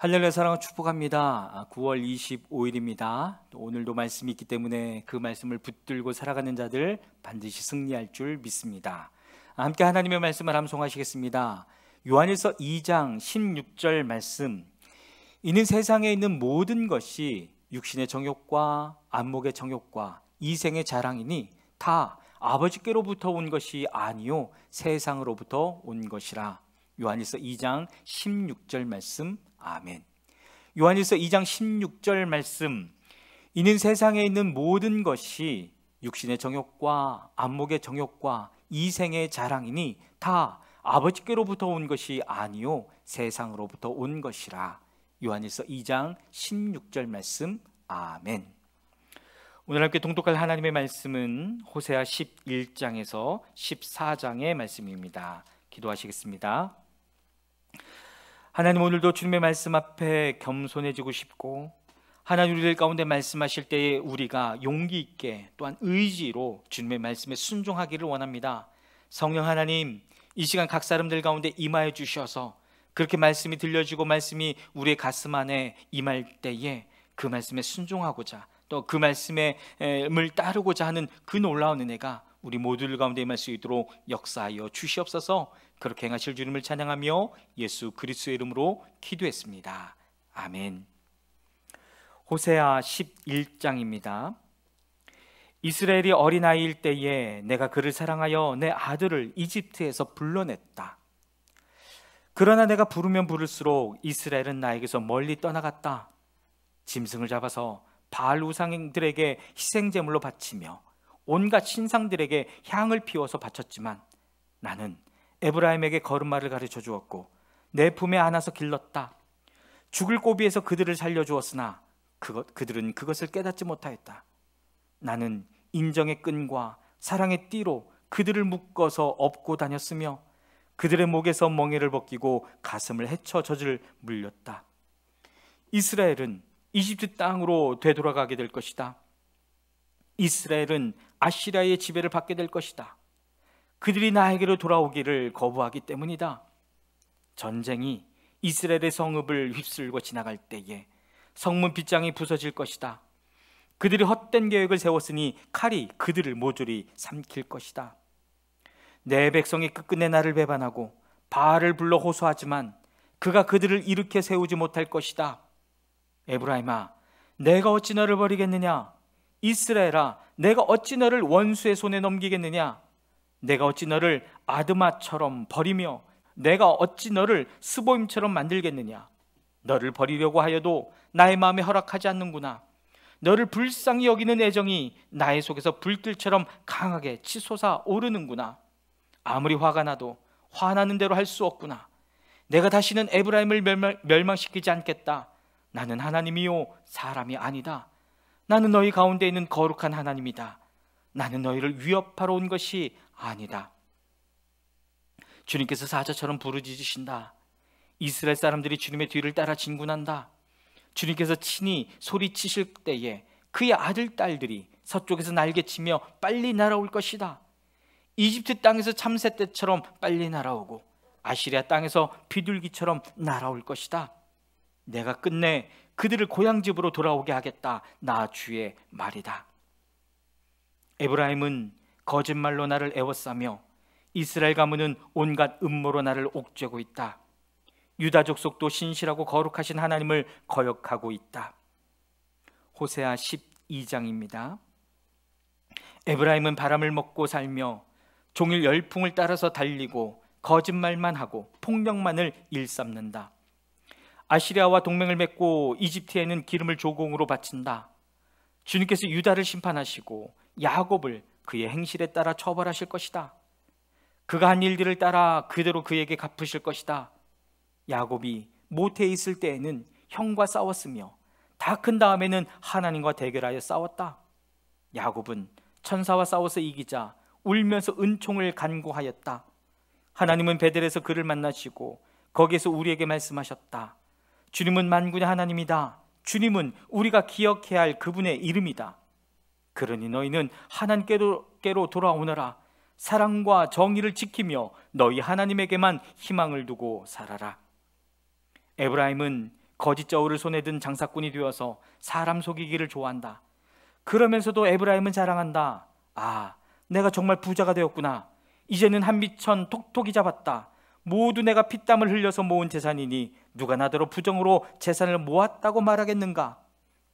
할렐루야 사랑을 축복합니다. 9월 25일입니다. 오늘도 말씀이 있기 때문에 그 말씀을 붙들고 살아가는 자들 반드시 승리할 줄 믿습니다. 함께 하나님의 말씀을 함송하시겠습니다. 요한일서 2장 16절 말씀. 이는 세상에 있는 모든 것이 육신의 정욕과 안목의 정욕과 이생의 자랑이니 다 아버지께로부터 온 것이 아니요 세상으로부터 온 것이라. 요한일서 2장 16절 말씀. 아멘. 요한일서 2장 16절 말씀. 이는 세상에 있는 모든 것이 육신의 정욕과 안목의 정욕과 이생의 자랑이니 다 아버지께로부터 온 것이 아니요 세상으로부터 온 것이라. 요한일서 2장 16절 말씀. 아멘. 오늘 함께 동독할 하나님의 말씀은 호세아 11장에서 14장의 말씀입니다. 기도하시겠습니다. 하나님, 오늘도 주님의 말씀 앞에 겸손해지고 싶고 하나님 우리들 가운데 말씀하실 때에 우리가 용기 있게 또한 의지로 주님의 말씀에 순종하기를 원합니다. 성령 하나님, 이 시간 각 사람들 가운데 임하여 주셔서 그렇게 말씀이 들려지고 말씀이 우리의 가슴 안에 임할 때에 그 말씀에 순종하고자 또 그 말씀을 따르고자 하는 그 놀라운 은혜가 우리 모두들 가운데 임할 수 있도록 역사하여 주시옵소서. 그렇게 행하실 주님을 찬양하며 예수 그리스도의 이름으로 기도했습니다. 아멘. 호세아 11장입니다. 이스라엘이 어린아이일 때에 내가 그를 사랑하여 내 아들을 이집트에서 불러냈다. 그러나 내가 부르면 부를수록 이스라엘은 나에게서 멀리 떠나갔다. 짐승을 잡아서 바알 우상들에게 희생제물로 바치며 온갖 신상들에게 향을 피워서 바쳤지만 나는 에브라임에게 걸음마를 가르쳐 주었고 내 품에 안아서 길렀다. 죽을 고비에서 그들을 살려주었으나 그들은 그것을 깨닫지 못하였다. 나는 인정의 끈과 사랑의 띠로 그들을 묶어서 업고 다녔으며 그들의 목에서 멍에를 벗기고 가슴을 헤쳐 젖을 물렸다. 이스라엘은 이집트 땅으로 되돌아가게 될 것이다. 이스라엘은 아시리아의 지배를 받게 될 것이다. 그들이 나에게로 돌아오기를 거부하기 때문이다. 전쟁이 이스라엘의 성읍을 휩쓸고 지나갈 때에 성문 빗장이 부서질 것이다. 그들이 헛된 계획을 세웠으니 칼이 그들을 모조리 삼킬 것이다. 내 백성이 끝끝내 나를 배반하고 바알을 불러 호소하지만 그가 그들을 일으켜 세우지 못할 것이다. 에브라임아, 내가 어찌 너를 버리겠느냐? 이스라엘아, 내가 어찌 너를 원수의 손에 넘기겠느냐? 내가 어찌 너를 아드마처럼 버리며 내가 어찌 너를 스보임처럼 만들겠느냐? 너를 버리려고 하여도 나의 마음에 허락하지 않는구나. 너를 불쌍히 여기는 애정이 나의 속에서 불길처럼 강하게 치솟아 오르는구나. 아무리 화가 나도 화나는 대로 할 수 없구나. 내가 다시는 에브라임을 멸망시키지 않겠다. 나는 하나님이요 사람이 아니다. 나는 너희 가운데 있는 거룩한 하나님이다. 나는 너희를 위협하러 온 것이 아니다. 주님께서 사자처럼 부르짖으신다. 이스라엘 사람들이 주님의 뒤를 따라 진군한다. 주님께서 친히 소리치실 때에 그의 아들 딸들이 서쪽에서 날개치며 빨리 날아올 것이다. 이집트 땅에서 참새 때처럼 빨리 날아오고 아시리아 땅에서 비둘기처럼 날아올 것이다. 내가 끝내 그들을 고향집으로 돌아오게 하겠다. 나 주의 말이다. 에브라임은 거짓말로 나를 애워싸며 이스라엘 가문은 온갖 음모로 나를 옥죄고 있다. 유다 족속도 신실하고 거룩하신 하나님을 거역하고 있다. 호세아 12장입니다. 에브라임은 바람을 먹고 살며 종일 열풍을 따라서 달리고 거짓말만 하고 폭력만을 일삼는다. 아시리아와 동맹을 맺고 이집트에는 기름을 조공으로 바친다. 주님께서 유다를 심판하시고 야곱을 그의 행실에 따라 처벌하실 것이다. 그가 한 일들을 따라 그대로 그에게 갚으실 것이다. 야곱이 모태에 있을 때에는 형과 싸웠으며 다 큰 다음에는 하나님과 대결하여 싸웠다. 야곱은 천사와 싸워서 이기자 울면서 은총을 간구하였다. 하나님은 베델에서 그를 만나시고 거기에서 우리에게 말씀하셨다. 주님은 만군의 하나님이다. 주님은 우리가 기억해야 할 그분의 이름이다. 그러니 너희는 하나님께로 돌아오너라. 사랑과 정의를 지키며 너희 하나님에게만 희망을 두고 살아라. 에브라임은 거짓 저울을 손에 든 장사꾼이 되어서 사람 속이기를 좋아한다. 그러면서도 에브라임은 자랑한다. 아, 내가 정말 부자가 되었구나. 이제는 한 미천 톡톡이 잡았다. 모두 내가 피땀을 흘려서 모은 재산이니 누가 나더러 부정으로 재산을 모았다고 말하겠는가?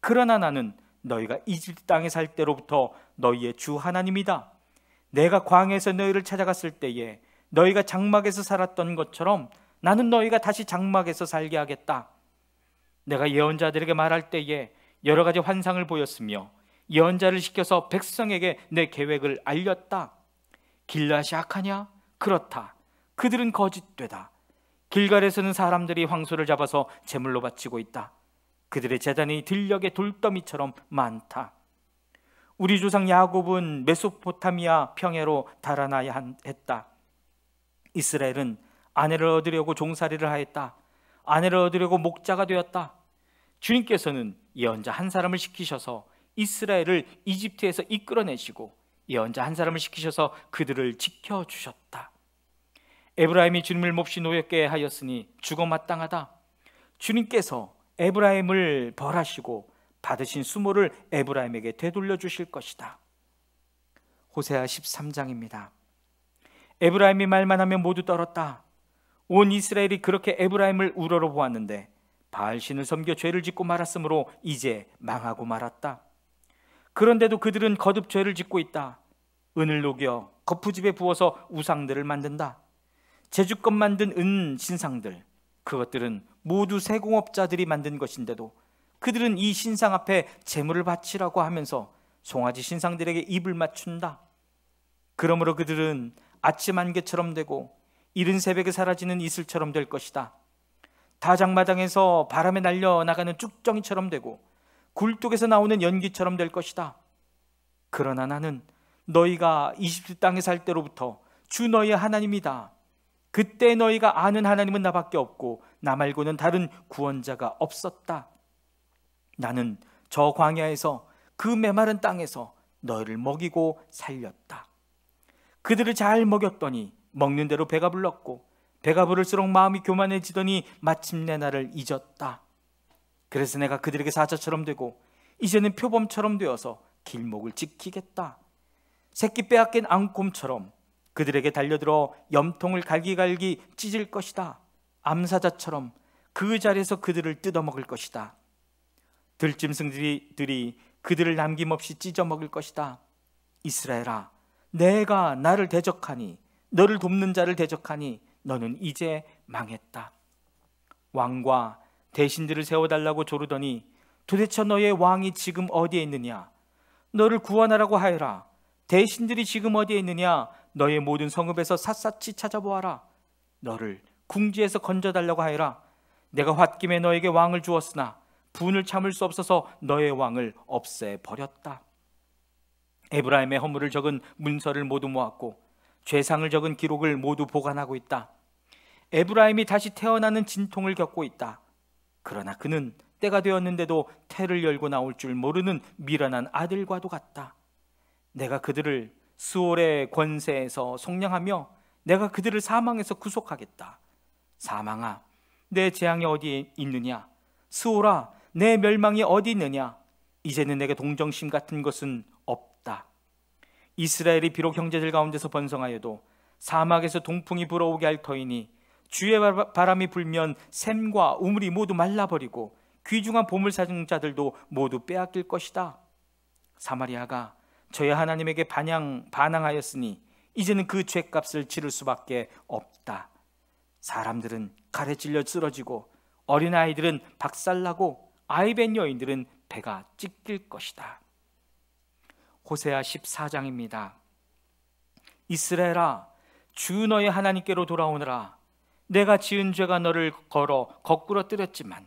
그러나 나는 너희가 이집트 땅에 살 때로부터 너희의 주 하나님이다. 내가 광야에서 너희를 찾아갔을 때에 너희가 장막에서 살았던 것처럼 나는 너희가 다시 장막에서 살게 하겠다. 내가 예언자들에게 말할 때에 여러 가지 환상을 보였으며 예언자를 시켜서 백성에게 내 계획을 알렸다. 길앗이 악하냐? 그렇다. 그들은 거짓되다. 길갈에서는 사람들이 황소를 잡아서 제물로 바치고 있다. 그들의 제단이 들녘의 돌더미처럼 많다. 우리 조상 야곱은 메소포타미아 평야로 달아나야 했다. 이스라엘은 아내를 얻으려고 종살이를 하였다. 아내를 얻으려고 목자가 되었다. 주님께서는 예언자 한 사람을 시키셔서 이스라엘을 이집트에서 이끌어내시고 예언자 한 사람을 시키셔서 그들을 지켜주셨다. 에브라임이 주님을 몹시 노엽게 하였으니 죽어 마땅하다. 주님께서 에브라임을 벌하시고 받으신 수모를 에브라임에게 되돌려 주실 것이다. 호세아 13장입니다. 에브라임이 말만 하면 모두 떨었다. 온 이스라엘이 그렇게 에브라임을 우러러 보았는데 바알신을 섬겨 죄를 짓고 말았으므로 이제 망하고 말았다. 그런데도 그들은 거듭 죄를 짓고 있다. 은을 녹여 거푸집에 부어서 우상들을 만든다. 제주껏 만든 은 신상들, 그것들은 모두 세공업자들이 만든 것인데도 그들은 이 신상 앞에 제물을 바치라고 하면서 송아지 신상들에게 입을 맞춘다. 그러므로 그들은 아침 안개처럼 되고 이른 새벽에 사라지는 이슬처럼 될 것이다. 다장마당에서 바람에 날려 나가는 쭉정이처럼 되고 굴뚝에서 나오는 연기처럼 될 것이다. 그러나 나는 너희가 이집트 땅에 살 때로부터 주 너희의 하나님이다. 그때 너희가 아는 하나님은 나밖에 없고 나 말고는 다른 구원자가 없었다. 나는 저 광야에서 그 메마른 땅에서 너희를 먹이고 살렸다. 그들을 잘 먹였더니 먹는 대로 배가 불렀고 배가 부를수록 마음이 교만해지더니 마침내 나를 잊었다. 그래서 내가 그들에게 사자처럼 되고 이제는 표범처럼 되어서 길목을 지키겠다. 새끼 빼앗긴 앙곰처럼 그들에게 달려들어 염통을 갈기갈기 찢을 것이다. 암사자처럼 그 자리에서 그들을 뜯어먹을 것이다. 들짐승들이 그들을 남김없이 찢어먹을 것이다. 이스라엘아, 내가 나를 대적하니 너를 돕는 자를 대적하니 너는 이제 망했다. 왕과 대신들을 세워달라고 조르더니 도대체 너의 왕이 지금 어디에 있느냐? 너를 구원하라고 하여라. 대신들이 지금 어디에 있느냐? 너의 모든 성읍에서 샅샅이 찾아보아라. 너를 궁지에서 건져달라고 하여라. 내가 홧김에 너에게 왕을 주었으나 분을 참을 수 없어서 너의 왕을 없애버렸다. 에브라임의 허물을 적은 문서를 모두 모았고 죄상을 적은 기록을 모두 보관하고 있다. 에브라임이 다시 태어나는 진통을 겪고 있다. 그러나 그는 때가 되었는데도 태를 열고 나올 줄 모르는 미련한 아들과도 같다. 내가 그들을 스올의 권세에서 속량하며 내가 그들을 사망에서 구속하겠다. 사망아, 내 재앙이 어디에 있느냐? 스올아, 내 멸망이 어디 있느냐? 이제는 내게 동정심 같은 것은 없다. 이스라엘이 비록 형제들 가운데서 번성하여도 사막에서 동풍이 불어오게 할 터이니 주의 바람이 불면 샘과 우물이 모두 말라버리고 귀중한 보물사정자들도 모두 빼앗길 것이다. 사마리아가 저의 하나님에게 반항하였으니 이제는 그 죄값을 치를 수밖에 없다. 사람들은 칼에 찔려 쓰러지고 어린아이들은 박살나고 아이벤 여인들은 배가 찢길 것이다. 호세아 14장입니다. 이스라엘아, 주 너의 하나님께로 돌아오너라. 내가 지은 죄가 너를 걸어 거꾸로 뜨렸지만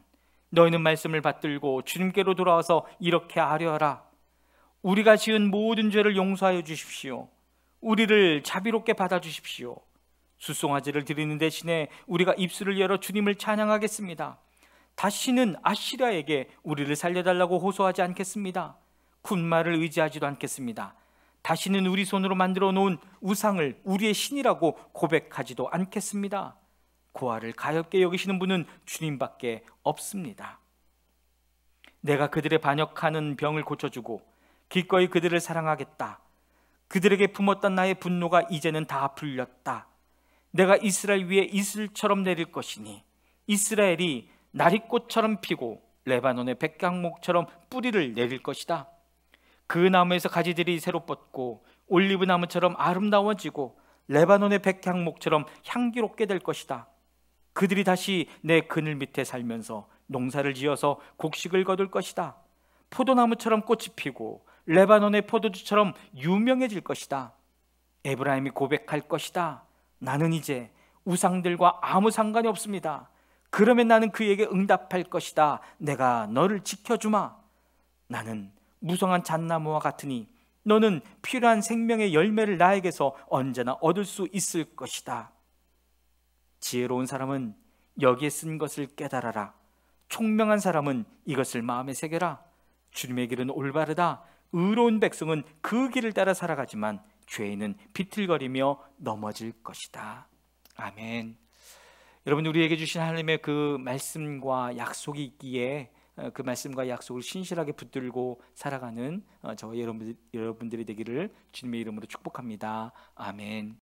너희는 말씀을 받들고 주님께로 돌아와서 이렇게 아뢰어라. 우리가 지은 모든 죄를 용서하여 주십시오. 우리를 자비롭게 받아주십시오. 수송아지를 드리는 대신에 우리가 입술을 열어 주님을 찬양하겠습니다. 다시는 아시라에게 우리를 살려달라고 호소하지 않겠습니다. 군말을 의지하지도 않겠습니다. 다시는 우리 손으로 만들어 놓은 우상을 우리의 신이라고 고백하지도 않겠습니다. 고아를 가엾게 여기시는 분은 주님밖에 없습니다. 내가 그들의 반역하는 병을 고쳐주고 기꺼이 그들을 사랑하겠다. 그들에게 품었던 나의 분노가 이제는 다 풀렸다. 내가 이스라엘 위에 이슬처럼 내릴 것이니 이스라엘이 나리꽃처럼 피고 레바논의 백향목처럼 뿌리를 내릴 것이다. 그 나무에서 가지들이 새로 뻗고 올리브 나무처럼 아름다워지고 레바논의 백향목처럼 향기롭게 될 것이다. 그들이 다시 내 그늘 밑에 살면서 농사를 지어서 곡식을 거둘 것이다. 포도나무처럼 꽃이 피고 레바논의 포도주처럼 유명해질 것이다. 에브라임이 고백할 것이다. 나는 이제 우상들과 아무 상관이 없습니다. 그러면 나는 그에게 응답할 것이다. 내가 너를 지켜주마. 나는 무성한 잣나무와 같으니 너는 필요한 생명의 열매를 나에게서 언제나 얻을 수 있을 것이다. 지혜로운 사람은 여기에 쓴 것을 깨달아라. 총명한 사람은 이것을 마음에 새겨라. 주님의 길은 올바르다. 의로운 백성은 그 길을 따라 살아가지만 죄인은 비틀거리며 넘어질 것이다. 아멘. 여러분, 우리에게 주신 하나님의 그 말씀과 약속이 있기에 그 말씀과 약속을 신실하게 붙들고 살아가는 저와 여러분들이 되기를 주님의 이름으로 축복합니다. 아멘.